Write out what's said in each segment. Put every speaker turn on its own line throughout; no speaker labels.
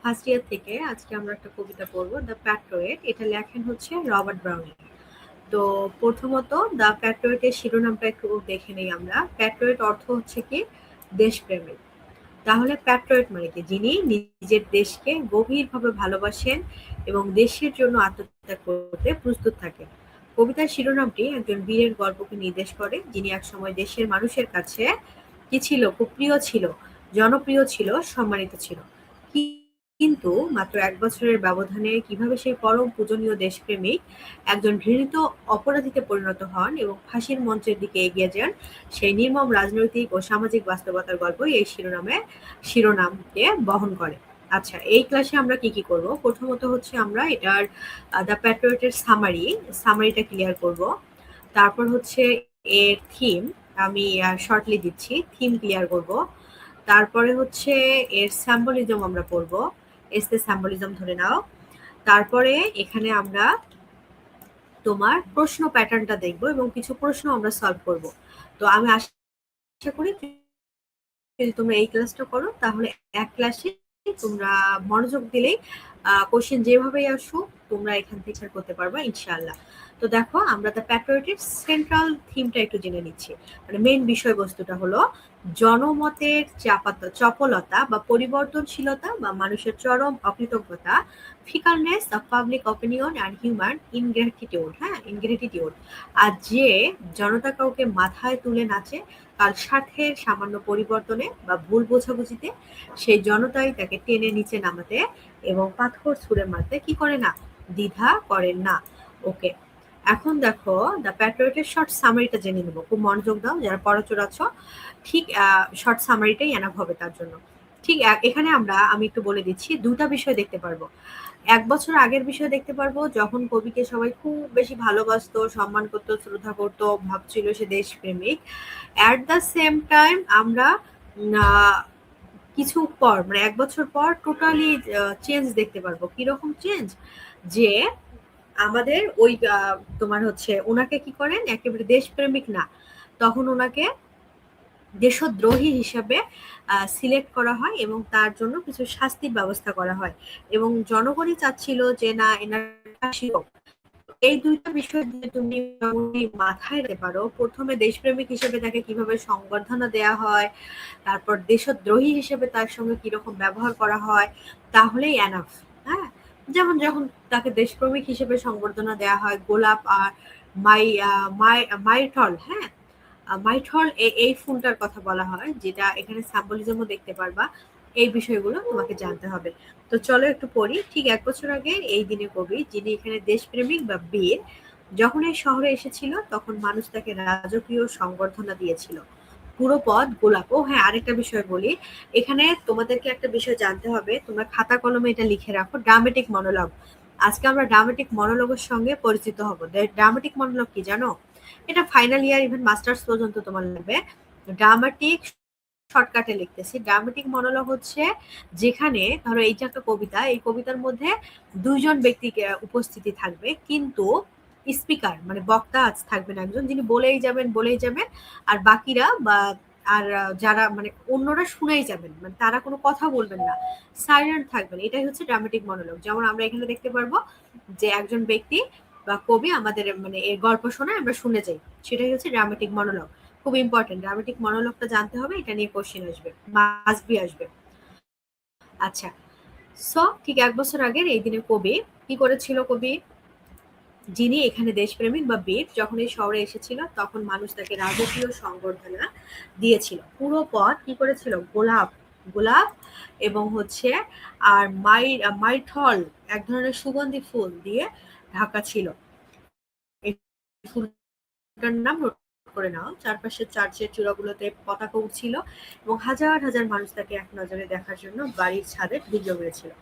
First year থেকে আজকে আমরা একটা কবিতা পড়বো, দ্য প্যাট্রিয়ট। এটা লেখেন হচ্ছে রবার্ট ব্রাউনিং। তো প্রথমত দ্য প্যাট্রিয়টের শিরোনামটা একটু দেখে নেই আমরা। প্যাট্রিয়ট অর্থ হচ্ছে কি দেশপ্রেমিক। তাহলে প্যাট্রিয়ট মানে কি? যিনি নিজের দেশকে গভীরভাবে ভালোবাসেন এবং দেশের জন্য আত্মত্যাগ করতে প্রস্তুত থাকেন। কবিতার শিরোনামটি একজন বীরের গল্পকে নির্দেশ করে, যিনি একসময় দেশের মানুষের কাছে কি ছিল? খুব প্রিয় ছিল, জনপ্রিয় ছিল, সম্মানিত ছিল। কিন্তু মাত্র ১ বছরের ব্যবধানে কিভাবে সেই পরম পূজনীয় দেশপ্রেমিক একজন ঘৃণিত অপরাধীতে পরিণত হন এবং ফাঁসির মঞ্চের দিকে এগিয়ে যান, সেই নির্মম রাজনৈতিক ও সামাজিক বাস্তবতার গল্পই এই শিরোনামকে বহন করে। আচ্ছা, এই ক্লাসে আমরা কি করব? প্রথমত হচ্ছে আমরা এটার দ্য প্যাট্রিয়টের সামারিটা ক্লিয়ার করব। তারপর হচ্ছে এর থিম, আমি শর্টলি দিচ্ছি, থিম ক্লিয়ার করব। তারপরে হচ্ছে এর সিম্বলিজম আমরা পড়বো, এসতে সিম্বলিজম ধরে নাও। তারপরে এখানে আমরা তোমার প্রশ্ন প্যাটার্নটা দেখবো এবং কিছু প্রশ্ন আমরা সলভ করব। তো আমি আশা করি যদি তোমরা এই ক্লাসটা করো তাহলে এক ক্লাসে তোমরা মনোযোগ দিলেই কোশ্চেন যেভাবেই আসুক তোমরা এখান থেকে শেয়ার করতে পারবা ইনশাআল্লাহ। তো দেখো, আমরা দ্য প্যাট্রিয়টের সেন্ট্রাল থিমটা একটু জেনে নিচ্ছি। মানে মেইন বিষয়বস্তুটা হলো জনমতের চপলতা বা পরিবর্তনশীলতা বা মানুষের চরম অকৃতজ্ঞতা, fickleness of public opinion and human ingratitude. আর যে জনতা কাউকে মাথায় তুলে নাচে কাল স্বার্থের সামান্য পরিবর্তনে বা ভুল বোঝাবুঝিতে, সেই জনতাই তাকে টেনে নিচে নামাতে এবং পাথর ছুঁড়ে মারতে কি করে না? দ্বিধা করেন না। ওকে, এখন দেখো দ্য প্যাট্রিয়টের শর্ট সামারিটা জেনে নেবো। খুব মনোযোগ দাও যারা পড়াচোর আছো, ঠিক শর্ট সামারিটাই এনাফ হবে তার জন্য। ঠিক এখানে আমি একটু বলে দিচ্ছি, দুটা বিষয় দেখতে পারবো। ১ বছর আগের বিষয় দেখতে পারবো, যখন কবিকে সবাই খুব বেশি ভালোবাসতো, সম্মান করতো, শ্রদ্ধা করতো, ভাবছিল সে দেশপ্রেমিক। অ্যাট দ্য সেম টাইম আমরা কিছু পর মানে ১ বছর পর টোটালি চেঞ্জ দেখতে পারবো। কিরকম চেঞ্জ? যে আমাদের ওই তোমার হচ্ছে ওনাকে কি করেন, একেবারে দেশপ্রেমিক না, তখন ওনাকে দেশদ্রোহী হিসাবে সিলেক্ট করা হয় এবং তার জন্য কিছু শাস্তির ব্যবস্থা করা হয় এবং জনগণই চাচ্ছিল যে না, এনার ফাঁসি হোক। এই দুইটা বিষয় যদি তুমি মাথায় রাখতে পারো, প্রথমে দেশপ্রেমিক হিসেবে তাকে কিভাবে সংবর্ধনা দেয়া হয়, তারপর দেশদ্রোহী হিসেবে তার সঙ্গে কিরকম ব্যবহার করা হয়, তাহলেই এনাফ। হ্যাঁ, যেমন যখন তাকে দেশপ্রেমিক হিসেবে সংবর্ধনা দেয়া হয়, গোলাপ আর মাই মাইঠল, হ্যাঁ, মাইঠল এই ফুলটার কথা বলা হয়, যেটা এখানে সিম্বলিজমও দেখতে পারবা। এই বিষয়গুলো তোমাকে জানতে হবে। তো চলো একটু পড়ি। ঠিক ১ বছর আগে এই দিনে কবি, যিনি এখানে দেশপ্রেমিক বা বীর, যখন এই শহরে এসেছিল তখন মানুষ তাকে রাজকীয় সংবর্ধনা দিয়েছিল। পুরো পথ গোলাপ। ও হ্যাঁ, আরেকটা বিষয় বলি, এখানে তোমাদেরকে একটা বিষয় জানতে হবে, তোমরা খাতা কলমে এটা লিখে রাখো, ড্রামেটিক মনোলগ। আজকে আমরা ড্রামেটিক মনোলগের সঙ্গে পরিচিত হব। ড্রামেটিক মনোলগ কি জানো? এটা ফাইনাল ইয়ার ইভেন মাস্টার্স পর্যন্ত তোমার লাগবে। ড্রামেটিক শর্টকাটে লিখতেছি। ড্রামেটিক মনোলগ হচ্ছে যেখানে ধরো এইটা একটা কবিতা, এই কবিতার মধ্যে ২ জন ব্যক্তিকে উপস্থিতি থাকবে, কিন্তু স্পিকার মানে বক্তা আজ থাকবে না, একজন যিনি বলেই যাবেন আর বাকিরা বা যারা মানে অন্যরা শুনেই যাবেন, মানে তারা কোনো কথা বলবেন না, সাইলেন্ট থাকবেন। এটাই হচ্ছে ড্রামেটিক মনোলগ। যেমন আমরা এখানে দেখতে পারবো যে একজন ব্যক্তি বা কবি আমাদের মানে এর গল্প শোনায়, আমরা শুনে যাই, সেটাই হচ্ছে ড্রামেটিক মনোলগ। খুব ইম্পর্টেন্ট, ড্রামেটিক মনোলগটা জানতে হবে, এটা নিয়ে কোশ্চেন আসবে, মাস্ট বি আসবে। আচ্ছা, সো ঠিক ১ বছর আগের এই দিনে কবি কি করেছিল? কবি, যিনি এখানে দেশপ্রেমিক বা বীর, যখন এই শহরে এসেছিল তখন মানুষ তাকে রাজকীয় সংবর্ধনা দিয়েছিল। পুরো পথ কি করেছিল? গোলাপ গোলাপ এবং হচ্ছে আর মাইথল, এক ধরনের সুগন্ধি ফুল দিয়ে ঢাকা ছিল। এই ফুলটার নাম নোট করে নাও। চারপাশে চার্চের চূড়াগুলোতে পতাকা উঠছিল এবং হাজার হাজার মানুষ তাকে এক নজরে দেখার জন্য বাড়ির ছাদে ভিড় জমিয়েছিল।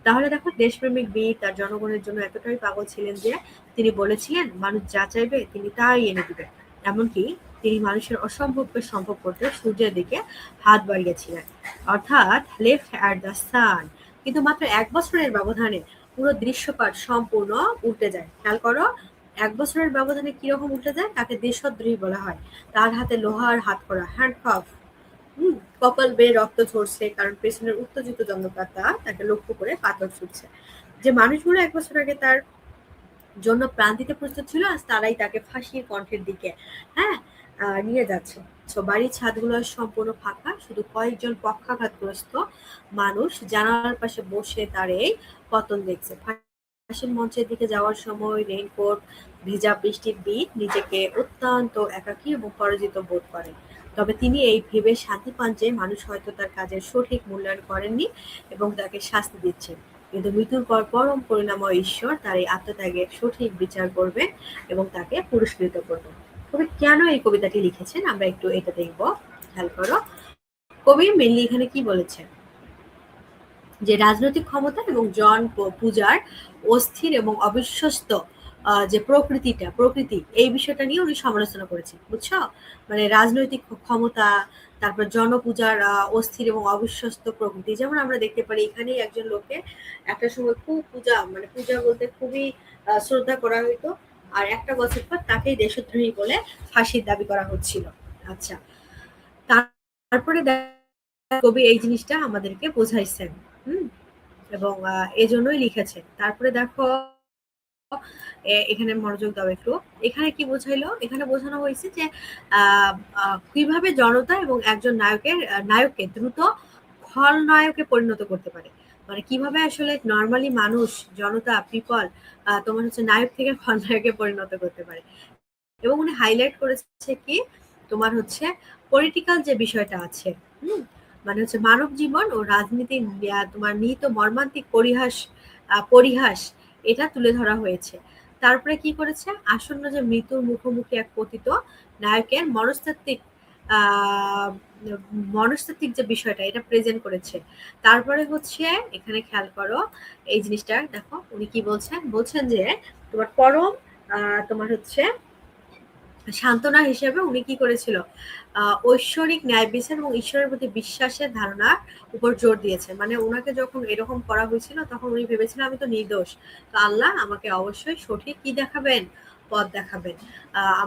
তাহলে দেখো, দেশপ্রেমিক বীর তার জনগণের জন্য এতটাই পাগল ছিলেন যে তিনি বলেছিলেন মানুষ যা চাইবে তিনি তাই এনে দিবেন। এমনকি তিনি মানুষের অসম্ভবকে সম্ভব করতে সূর্যের দিকে হাত বাড়িয়েছিলেন, অর্থাৎ লেফট অ্যাট দ্য সান। কিন্তু মাত্র ১ বছরের ব্যবধানে পুরো দৃশ্যপাট সম্পূর্ণ উল্টে যায়। খেয়াল করো, ১ বছরের ব্যবধানে কিরকম উল্টে যায়? তাকে দেশদ্রোহী বলা হয়। তার হাতে লোহার হাতকড়া, হ্যান্ডকাফ, কপাল বেয়ে রক্ত ঝরছে, কারণ পেছনের উত্তেজিত জনতা তাকে লক্ষ্য করে পাথর ছুটছে। যে মানুষগুলো 1 বছর আগে তার জন্য প্রাণ দিতে প্রস্তুত ছিল, আজ তারাই তাকে ফাঁসির কণ্ঠের দিকে, হ্যাঁ, নিয়ে যাচ্ছে। সো বাড়ির ছাদগুলো সম্পূর্ণ ফাঁকা, শুধু কয়েকজন পক্ষাঘাতগ্রস্ত মানুষ জানালার পাশে বসে তার এই পতন দেখছে। ফাঁসির মঞ্চের দিকে যাওয়ার সময় রেইনকোট ভেজা বৃষ্টির বিট নিজেকে অত্যন্ত একাকী এবং পরাজিত বোধ করেন। তবে তিনি এই ভেবে শান্তি পান যে মানুষ হয়তো তার কাজের সঠিক মূল্যায়ন করেননি এবং তাকে শাস্তি দিচ্ছেন, কিন্তু মৃত্যুর পর পরম করুণাময় ঈশ্বর তার এই আত্মত্যাগের সঠিক বিচার করবেন এবং তাকে পুরস্কৃত করবেন। কবি কেন এই কবিতাটি লিখেছেন আমরা একটু এটা দেখব, খেয়াল করো। কবি মেনলি এখানে কি বলেছেন, যে রাজনৈতিক ক্ষমতা এবং জন পূজার অস্থির এবং অবিশ্বস্ত যে প্রকৃতি এই বিষয়টা নিয়ে উনি সমালোচনা করেছেন, বুঝছো? মানে রাজনৈতিক ক্ষমতা, তারপর জনপূজার অস্থির এবং অবিশ্বস্ত প্রকৃতি। যেমন আমরা দেখতে পারি এখানে একজন লোককে একটা সময় খুব পূজা বলতে খুবই শ্রদ্ধা করা হইতো, আর একটা বছর পর তাকেই দেশদ্রোহী বলে ফাঁসির দাবি করা হচ্ছিল। আচ্ছা, তারপরে কবি এই জিনিসটা আমাদেরকে বোঝাইছেন, এবং এজন্যই লিখেছেন। তারপরে দেখো এখানে মনোযোগ দাও একটু। এখানে কি বোঝাইলো, এখানে বোঝানো হয়েছে যে কিভাবে জনতা এবং একজন নায়ককে দ্রুত খলনায়কে পরিণত করতে পারে। মানে কিভাবে আসলে নর্মালি মানুষ, জনতা, পিপল তোমার হচ্ছে নায়ক থেকে খলনায়কে পরিণত করতে পারে। এবং উনি হাইলাইট করেছে কি তোমার হচ্ছে পলিটিক্যাল যে বিষয়টা আছে, মানে হচ্ছে মানব জীবন ও রাজনীতির তোমার নিহিত মর্মান্তিক পরিহাস এটা তুলে ধরা হয়েছে। তারপরে কি করেছে, আসন্ন যে মৃত্যুর মুখোমুখি এক পতিত নায়কের মনস্তাত্ত্বিক যে বিষয়টা এটা প্রেজেন্ট করেছে। তারপরে হচ্ছে এখানে খেয়াল করো এই জিনিসটা দেখো, উনি কি বলছেন যে তোমার পরম তোমার হচ্ছে সান্ত্বনা হিসেবে উনি কি করেছিল, ঐশ্বরিক ন্যায় বিচার এবং ঈশ্বরের প্রতি বিশ্বাসের ধারণার উপর জোর দিয়েছে। মানে ওনাকে যখন এরকম করা হয়েছিল তখন উনি ভেবেছিলেন আমি তো নির্দোষ, তো আল্লাহ আমাকে অবশ্যই সঠিক কি দেখাবেন, পথ দেখাবেন।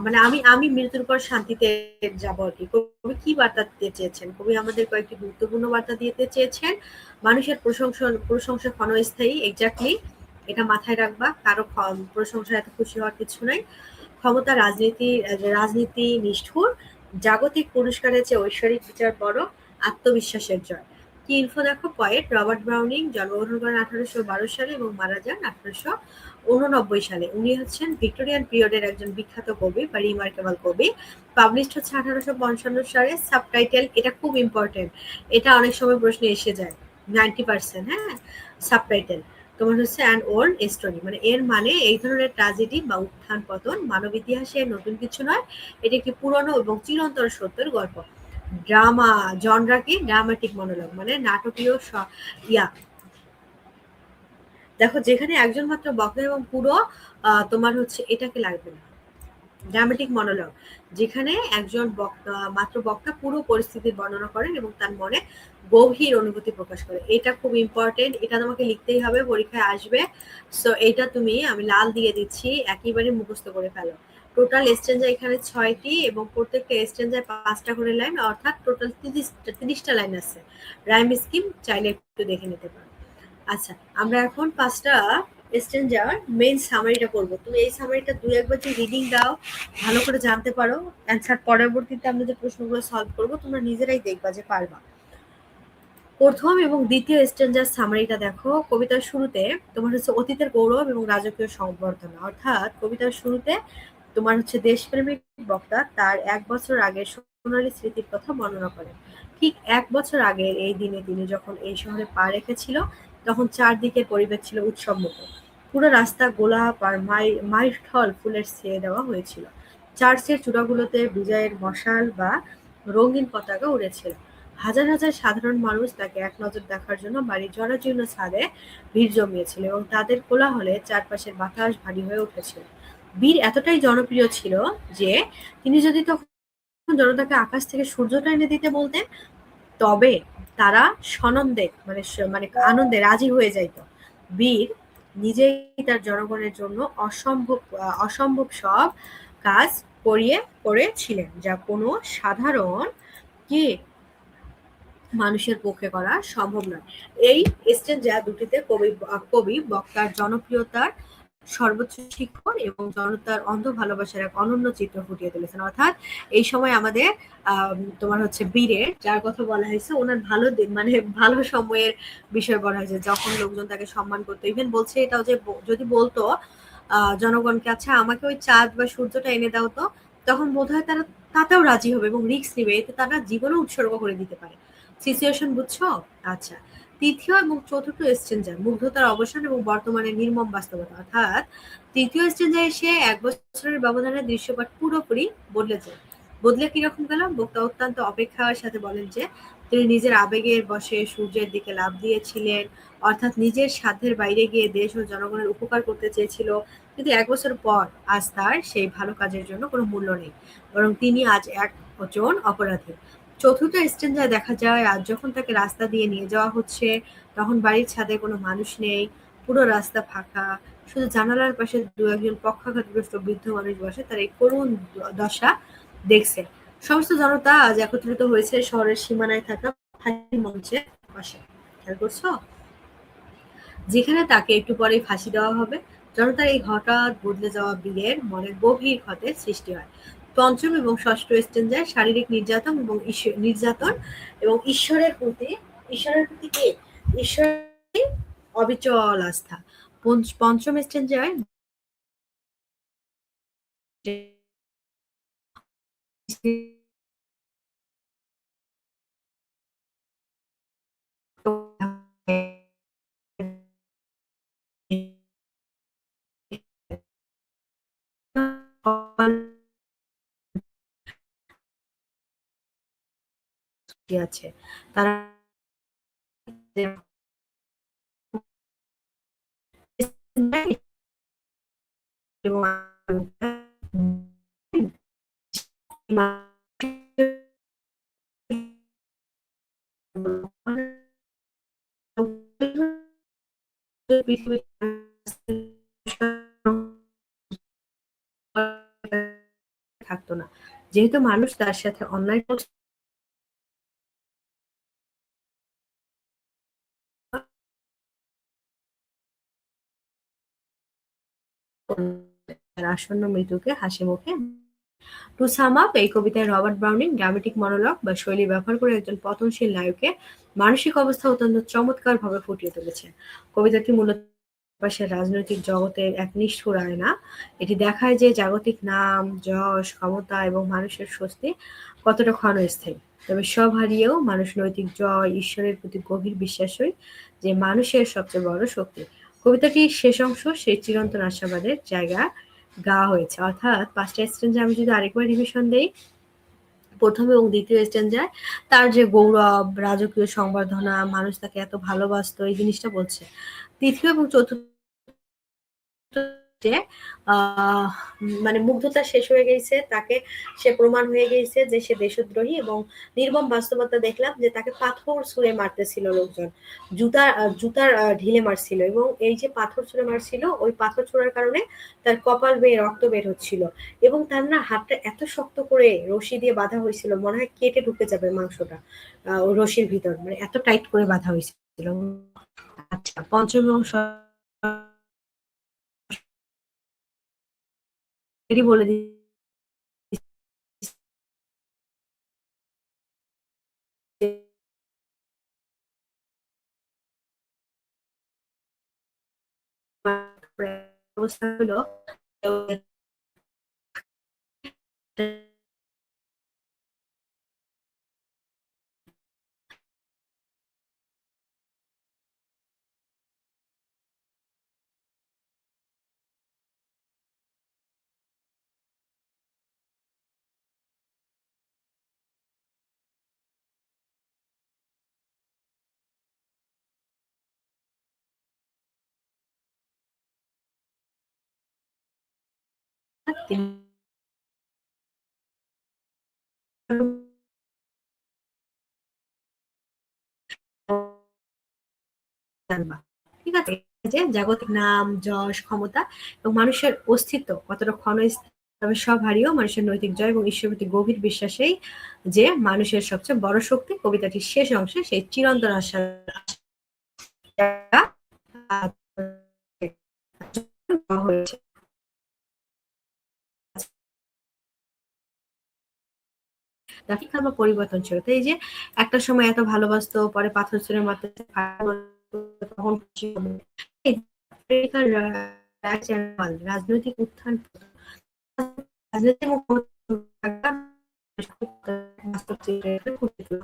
মানে আমি মৃত্যুর পর শান্তিতে যাবো আর কি। কবি কি বার্তা দিতে চেয়েছেন, কবি আমাদের কয়েকটি গুরুত্বপূর্ণ বার্তা দিতে চেয়েছেন। মানুষের প্রশংসা ক্ষণস্থায়ী, এক্স্যাক্টলি এটা মাথায় রাখবা, কারো প্রশংসা এত খুশি হওয়ার কিছু নাই। ক্ষমতা রাজনীতি নিষ্ঠুর, জাগতিক পুরস্কারের চেয়ে ঐশ্বরিক বিচার বড়, আত্মবিশ্বাসের জয়। কি ইনফো দেখো, পয়েট রবার্ট ব্রাউনিং জন্মগ্রহণ করেন 1812 সালে এবং মারা যান 1889 সালে। উনি হচ্ছেন ভিক্টোরিয়ান পিরিয়ডের একজন বিখ্যাত কবি বা রিমার্কেবল কবি। পাবলিশড হচ্ছে 1855 সালে। সাবটাইটেল, এটা খুব ইম্পর্টেন্ট, এটা অনেক সময় প্রশ্নে এসে যায় 90%, হ্যাঁ। সাবটাইটেল তোমার হচ্ছে অ্যান ওল্ড স্টোরি, মানে এর মানে এই ধরনের ট্র্যাজেডি বা উত্থান পতন মানব ইতিহাসে নতুন কিছু নয়, এটি একটি পুরনো এবং চিরন্তর সত্যের গল্প। ড্রামা জনরা কি ড্রামাটিক মনোলগ, মানে নাটকীয় ইয়া দেখো যেখানে একজন মাত্র বক্তা এবং পুরো তোমার হচ্ছে এটাকে লাগবে না, ড্রামাটিক মনোলগ যেখানে একজন বক্তা পুরো পরিস্থিতির বর্ণনা করেন এবং তার মনে গভীর অনুভূতি প্রকাশ করে। এটা খুব ইম্পর্টেন্ট, এটা তোমাকে লিখতেই হবে, পরীক্ষায় আসবে। সো এটা তুমি, আমি লাল দিয়ে দিচ্ছি, একেবারে মুখস্থ করে ফেলো। টোটাল স্ট্যান্জা এখানে 6টি এবং প্রত্যেকটা স্ট্যান্জায় 5টা করে লাইন, অর্থাৎ টোটাল 30টা লাইন আছে। রাইম স্কিম চাইলে একটু দেখে নিতে পারো। আচ্ছা, আমরা এখন 5টা স্ট্যান্জার মেইন সামারিটা করব। তুমি এই সামারিটা 2-1 যে রিডিং দাও, ভালো করে জানতে পারো, অ্যান্সার পরবর্তীতে আমরা যে প্রশ্নগুলো সলভ করব তোমরা নিজেরাই দেখবা যে পারবা। প্রথম এবং দ্বিতীয় স্ট্যান্জার সামারিটা দেখো। কবিতার শুরুতে তোমার হচ্ছে অতীতের গৌরব এবং রাজকীয় সংবর্ধনা, অর্থাৎ কবিতার শুরুতে তোমার হচ্ছে দেশপ্রেমিক বক্তা তার 1 বছর আগের সোনালী স্মৃতির কথা বর্ণনা করেন। ঠিক 1 বছর আগের এই দিনে তিনি যখন এই শহরে পা রেখেছিল তখন চারদিকের পরিবেশ ছিল উৎসবমুখর। পুরো রাস্তা গোলাপ আর মাইলঠল ফুলের ছেয়ে দেওয়া হয়েছিল। চার্চের চূড়াগুলোতে বিজয়ের মশাল বা রঙিন পতাকা উড়েছিল। হাজার হাজার সাধারণ মানুষ তাকে এক নজর দেখার জন্য বাড়ির জরাজীর্ণ ছাদে ভিড় জমিয়েছিল এবং তাদের কোলাহলে চারপাশের বাতাস ভারী হয়ে উঠেছিল। বীর এতটাই জনপ্রিয় ছিল যে তিনি যদি তখন জনতাকে আকাশ থেকে সূর্যটা এনে দিতে বলতেন, তবে তারা সনন্দে মানে আনন্দে রাজি হয়ে যাইত। বীর নিজেই তার জনগণের জন্য অসম্ভব সব কাজ করেছিলেন, যা কোনো সাধারণ কি মানুষের পক্ষে করা সম্ভব নয়। এই স্টেঞ্জা দুটিতে কবি বক্তার জনপ্রিয়তার সর্বোচ্চ শিখর এবং জনতার অন্ধ ভালোবাসার এক অনন্য চিত্র ফুটিয়ে তুলেছেন। অর্থাৎ এই সময় আমাদের তোমার হচ্ছে বীরের যার কথা বলা হয়েছে ওনার ভালো দিন মানে ভালো সময়ের বিষয় বলা হয়েছে, যখন লোকজন তাকে সম্মান করতো। ইভেন বলছে এটাও যে যদি বলতো জনগণকে আচ্ছা আমাকে ওই চাঁদ বা সূর্যটা এনে দাও তো, তখন বোধহয় তারা তাতেও রাজি হবে এবং রিস্ক নিবে, এতে তারা জীবনও উৎসর্গ করে দিতে পারে। সিচুয়েশন বুঝছো? আচ্ছা, তৃতীয় এবং চতুর্থ এক্সচেঞ্জার মুগ্ধতার অবসান এবং বর্তমানে নির্মম বাস্তবতা। অর্থাৎ তৃতীয় এক্সচেঞ্জে এসে ১ বছরের ব্যবধানে দৃশ্যপট পুরোপুরি বদলে যায়। বদলে কিরকম গেল? বক্তা অত্যন্ত অপেক্ষার সাথে বলেন যে তিনি নিজের আবেগের বশে সূর্যের দিকে লাফ দিয়েছিলেন, অর্থাৎ নিজের সাধ্যের বাইরে গিয়ে দেশ ও জনগণের উপকার করতে চেয়েছিল। কিন্তু ১ বছর পর আজ তার সেই ভালো কাজের জন্য কোনো মূল্য নেই, বরং তিনি আজ একজন অপরাধী। চতুর্থ স্ট্যান্ডায় দেখা যায় আজ যখন তাকে রাস্তা দিয়ে নিয়ে যাওয়া হচ্ছে, তখন বাড়ির ছাদে কোনো মানুষ নেই, পুরো রাস্তা ফাঁকা, শুধু জানালার পাশে দু একজন পক্ষাঘাতগ্রস্ত বৃদ্ধ মানুষ বসে তার এই করুণ দশা দেখছে। সমস্ত জনতা আজ একত্রিত হয়েছে শহরের সীমানায় থাকা ফাঁসি মঞ্চের পাশে। খেয়াল করছো? যেখানে তাকে একটু পরেই ফাঁসি দেওয়া হবে। জনতার এই হঠাৎ বদলে যাওয়া বীরের মনে গভীর ক্ষতের সৃষ্টি হয়। পঞ্চম এবং ষষ্ঠ স্টেঞ্জায় শারীরিক নির্যাতন এবং ঈশ্বরের প্রতি কি? ঈশ্বরের অবিচল আস্থা। পঞ্চম স্টেঞ্জায় আছে তারা এবং পৃথিবীর থাকতো না, যেহেতু মানুষ তার সাথে অন্যায় করছে। তার আসন্ন মৃত্যুকে হাসি মুখে। টু সাম আপ, এই কবিতায় রবার্ট ব্রাউনিং ড্রামেটিক মনোলগ বা শৈলী ব্যবহার করে একজন পতনশীল নায়কের মানসিক অবস্থা অত্যন্ত চমৎকারভাবে ফুটিয়ে তুলেছেন। কবিতাটি মূলত পাশের রাজনৈতিক জগতের এক নিষ্ঠুর আয়না। এটি দেখায় যে জাগতিক নাম, যশ, ক্ষমতা এবং মানুষের স্বস্তি কতটা ক্ষণস্থায়ী। তবে সব হারিয়েও মানুষ নৈতিক জয়, ঈশ্বরের প্রতি গভীর বিশ্বাসই যে মানুষের সবচেয়ে বড় শক্তি। কবিতাটির শেষ অংশ সেই চিরন্তন আশাবাদের জায়গা গাওয়া হয়েছে। অর্থাৎ ৫ টা স্ট্যান্জা আমি যদি আরেকবার রিভিশন দেই, ১ম এবং ২য় স্ট্যান্জায় তার যে গৌরব, রাজকীয় সংবর্ধনা, মানুষ তাকে এত ভালোবাসতো এই জিনিসটা বলছে। ৩য় এবং ৪র্থ যে মানে মুগ্ধতা শেষ হয়ে গেছে, তাকে সে প্রমাণ হয়ে গেছে যে সে দেশদ্রোহী এবং নির্মম বাস্তবতা দেখলাম যে তাকে পাথর ছুঁড়ে মারতেছিল লোকজন। জুতার ঢিলে মারছিল এবং এই যে পাথর ছুঁড়ে মারছিল ওই পাথর ছোঁড়ার কারণে তার কপাল বেয়ে রক্ত বের হচ্ছিল এবং তার না হাতটা এত শক্ত করে রশি দিয়ে বাঁধা হয়েছিল মনে হয় কেটে ঢুকে যাবে মাংসটা ওই রশির ভিতর, মানে এত টাইট করে বাঁধা হয়েছিল। আচ্ছা, পঞ্চম এবং এটি বলে অবস্থা হলো জানবা। ঠিক আছে? যে জাগতিক নাম, যশ, ক্ষমতা এবং মানুষের অস্তিত্ব কতটা ক্ষণস্থায়ী তবে সব হারিয়েও মানুষের নৈতিক জয় এবং ঈশ্বরের প্রতি গভীর বিশ্বাসেই যে মানুষের সবচেয়ে বড় শক্তি। কবিতাটির শেষ অংশে সেই চিরন্তন আশা হয়েছে। শিক্ষা বা পরিবর্তন ছিল। তো এই যে একটা সময় এত ভালোবাসতো, পরে পাথর ছুঁড়ে মারতে তখন খুশি হবে। রাজনৈতিক উত্থান রাজনৈতিক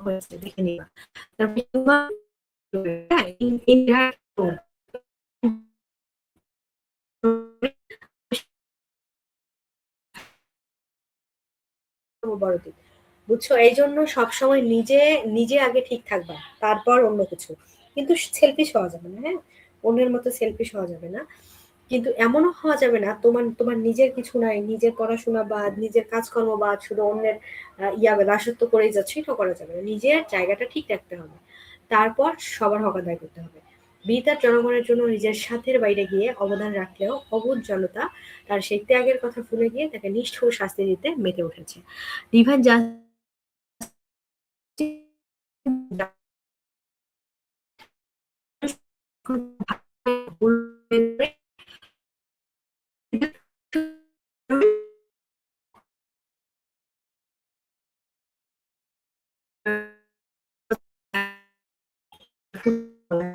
হয়েছে দেখে নিবা। তারপরে বড় দিক। বুঝছো? এইজন্য সবসময় নিজে, নিজে আগে ঠিক থাকবা। তারপর অন্য কিছু। কিন্তু সেলফিশ হওয়া যাবে না, হ্যাঁ? অন্যের মতো সেলফিশ হওয়া যাবে না। কিন্তু এমনও হওয়া যাবে না তোমার তোমার নিজের কিছু নাই, নিজের পড়াশোনা বাদ, নিজের কাজকর্ম বাদ, শুধু অন্যের দাসত্ব করেই যাচ্ছে, এটা করা যাবে না। নিজের জায়গাটা ঠিক রাখতে হবে। তারপর সবার হক আদায় করতে হবে। বিতার জনগণের জন্য নিজের স্বার্থের বাইরে গিয়ে অবদান রাখলেও অবুঝ জনতা তার সেই ত্যাগের কথা ভুলে গিয়ে তাকে নিষ্ঠুর শাস্তি দিতে মেতে উঠেছে। ডিভাইন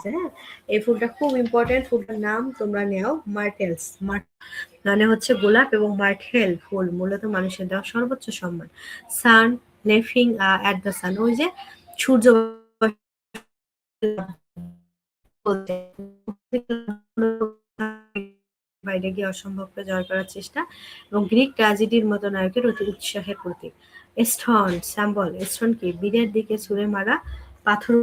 হ্যাঁ, এই ফুলটা খুব ইম্পর্টেন্ট। ফুলটার নাম তোমরা নেও মার্টেলস। মানে হচ্ছে গোলাপ, এবং মার্টেল ফুল মূলত মানুষের দেওয়া সর্বোচ্চ সম্মান। সান লেফিং অ্যাট দ্য সান, ওই যে সূর্য বাইরে গিয়ে অসম্ভবকে জয় করার চেষ্টা, এবং গ্রিক ট্র্যাজেডির মতো নায়কের অতি উৎসাহের প্রতীক। স্টোন স্যাম্বল, স্টোন কি বীরের দিকে ছুঁড়ে মারা পাথর।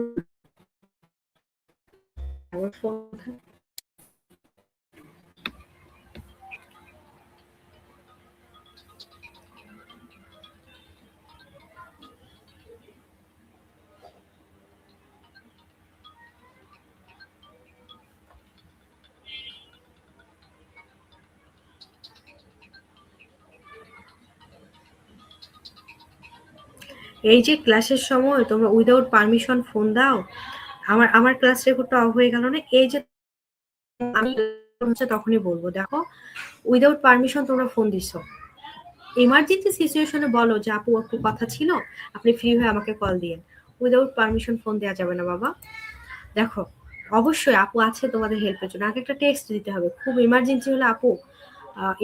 এই যে ক্লাসের সময় তোমরা উইদাউট পারমিশন ফোন দাও, আমার আমার ক্লাস রেকর্ডটা অফ হয়ে গেল না। এই যে আমি হচ্ছে তখনই বলবো, দেখো উইদাউট পারমিশন তোমরা ফোন দিছো। ইমার্জেন্সি সিচুয়েশনে বলো যে আপু একটু কথা ছিল, আপনি ফ্রি হয়ে আমাকে কল দিয়েন। উইদাউট পারমিশন ফোন দেওয়া যাবে না বাবা। দেখো অবশ্যই আপু আছে তোমাদের হেল্পের জন্য, আগে একটা টেক্সট দিতে হবে। খুব ইমার্জেন্সি হলে আপু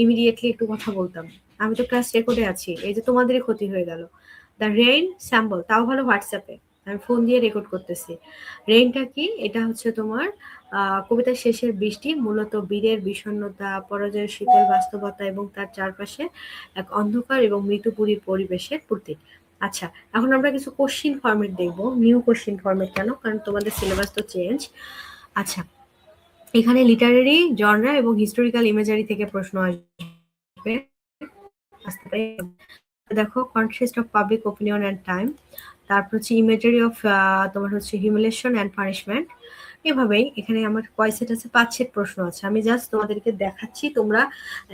ইমিডিয়েটলি একটু কথা বলতাম, আমি তো ক্লাস রেকর্ডে আছি, এই যে তোমাদেরই ক্ষতি হয়ে গেল। দ্য রেইন স্যাম্বল, তাও ভালো হোয়াটসঅ্যাপে, আমি ফোন দিয়ে রেকর্ড করতেছি। রেইনটা কি? এটা হচ্ছে তোমার কবিতার শেষের বৃষ্টি, মূলত বীরের বিষণ্ণতা, পরাজয়ের শীতল বাস্তবতা এবং তার চারপাশে এক অন্ধকার এবং মৃতপুরীর পরিবেশের প্রতীক। আচ্ছা, এখন আমরা কিছু কোশ্চিন ফরম্যাট দেখবো। নিউ কোশ্চিন ফরম্যাট কেন? কারণ তোমাদের সিলেবাস তো চেঞ্জ। আচ্ছা, এখানে লিটারেরি জনরা এবং হিস্টোরিক্যাল ইমেজারি থেকে প্রশ্ন আসবে। দেখো context of public opinion and time, তারপর হচ্ছে ইমেজারি অফ তোমার হচ্ছে হিউমিলেশন অ্যান্ড পানিশমেন্ট। এভাবেই এখানে আমার কয় সেট আছে? 5 সেট প্রশ্ন আছে। আমি জাস্ট তোমাদেরকে দেখাচ্ছি, তোমরা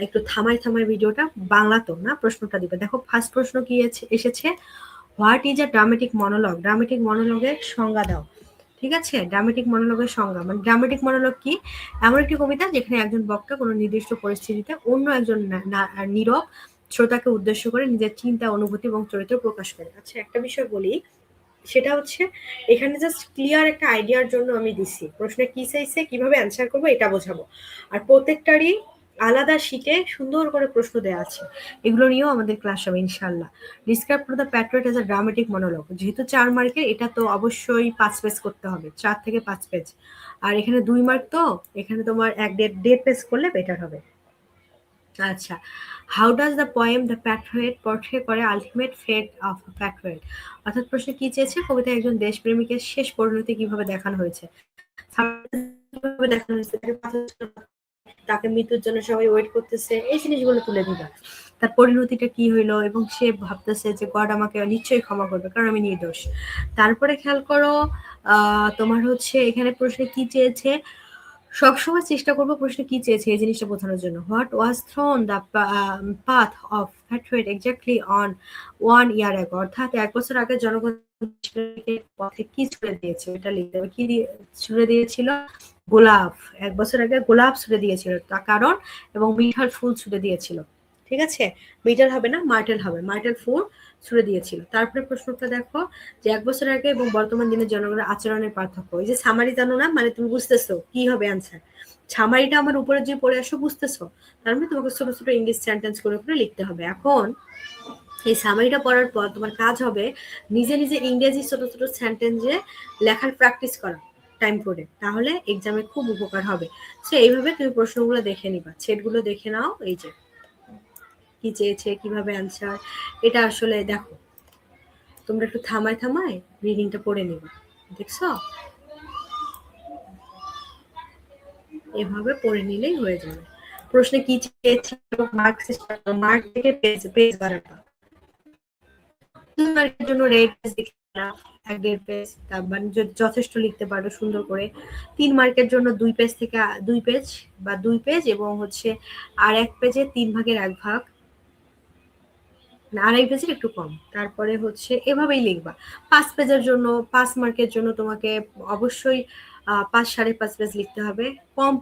একটু থামাই থামাই ভিডিওটা, বাংলা তো না, প্রশ্নটা দিবে। দেখো ফার্স্ট প্রশ্ন কি এসেছে, what is a dramatic monologue? Dramatic মনোলগের সংজ্ঞা দাও। ঠিক আছে, ড্রামেটিক মনোলগের সংজ্ঞা মানে ড্রামেটিক মনোলগ কি? এমন একটি কবিতা যেখানে একজন বক্তা কোনো নির্দিষ্ট পরিস্থিতিতে অন্য একজন নীরব শ্রোতাকে উদ্দেশ্য করে নিজের চিন্তা, অনুভূতি এবং চরিত্র প্রকাশ করে। আচ্ছা, একটা বিষয় বলি, সেটা হচ্ছে এখানে জাস্ট ক্লিয়ার একটা আইডিয়ার জন্য আমি দিছি। প্রশ্নে কি চাইছে, কিভাবে অ্যান্সার করবো এটা বোঝাবো। আর প্রত্যেকটারই আলাদা শিটে সুন্দর করে প্রশ্ন দেওয়া আছে। এগুলো নিয়েও আমাদের ক্লাস হবে ইনশাল্লাহ। Describe to the Patriot as a dramatic monologue, যেহেতু 4 মার্কের, এটা তো অবশ্যই 5 পেজ করতে হবে, 4 থেকে 5 পেজ। আর এখানে 2 মার্ক, তো এখানে তোমার 1.5 পেজ করলে বেটার হবে। আচ্ছা, how does the poem the Patriot portray করে আলটিমেট ফেট অফ প্যাট্রিয়ট? অর্থাৎ প্রশ্নে কি চেয়েছে, কবিতায় একজন দেশপ্রেমিকের শেষ পরিণতি কিভাবে দেখানো হয়েছে? কিভাবে দেখানো হয়েছে, তাকে মৃত্যুর জন্য সবাই ওয়েট করতেছে, এই জিনিসগুলো তুলে দিবা। তার পরিণতিটা কি হইলো, এবং সে ভাবতেছে যে গড আমাকে নিশ্চয়ই ক্ষমা করবে কারণ আমি নির্দোষ। তারপরে খেয়াল করো, তোমার হচ্ছে এখানে প্রশ্নে কি চেয়েছে, সবসময় চেষ্টা করবো প্রশ্নে কি চেয়েছে এই জিনিসটা বোঝানোর জন্য। What was thrown the path of ফ্যাট্রেট এক্স্যাক্টলি অন 1 year ago, অর্থাৎ 1 বছর আগে জনগণ পথে কি ছুড়ে দিয়েছে এটা লিখতে হবে। কি ছুড়ে দিয়েছিল? গোলাপ। 1 বছর আগে গোলাপ ছুড়ে দিয়েছিল তার কারণ, এবং মিঠাল ফুল ছুড়ে দিয়েছিল। ঠিক আছে, মিঠাল হবে না, মার্টেল হবে। মার্টেল ফুল ছুড়ে দিয়েছিল। তারপরে প্রশ্নটা দেখো যে 1 বছর আগে এবং বর্তমান দিনের জনগণের আচরণের পার্থক্য। এই যে সামারি জানো না, মানে তুমি বুঝতেছো কি হবে অ্যান্সার। সামারিটা আমার উপরে যে পড়ে আসো বুঝতেছো, তার মানে তোমাকে ছোট ছোট ইংলিশ সেন্টেন্স করে করে লিখতে হবে। এখন এই সামারিটা পড়ার পর তোমার কাজ হবে নিজে নিজে ইংরেজি ছোট ছোট সেন্টেন্সে লেখার প্র্যাকটিস করা টাইম করে, তাহলে এক্সামে খুব উপকার হবে। সো এইভাবে তুমি প্রশ্নগুলো দেখে নিবা, সেটগুলো দেখে নাও। এই যে কি চেয়েছে, কিভাবে অ্যান্সার, এটা আসলে দেখো তোমরা একটু থামায় থামায় রিডিংটা পড়ে নিবা। দেখছো, এভাবে পড়ে নিলেই হয়ে যাবে। প্রশ্নে কি চেয়েছে, মার্ক থেকে পেজ পেজ বাড়াটা। 2 মার্কের জন্য রেড পেজ লিখে নাও, 1.5 পেজ, তার মানে যথেষ্ট লিখতে পারো সুন্দর করে। 3 মার্কের জন্য 2 পেজ থেকে 2 পেজ বা 2 পেজ, এবং হচ্ছে আর 1 পেজে 3 ভাগের 1 ভাগ, আড়াই পেজের একটু কম। তারপরে হচ্ছে এভাবেই লিখবা। 5 পেজের জন্য, 5 মার্কের জন্য তোমাকে অবশ্যই 5 5.5 পেজ লিখতে হবে। কম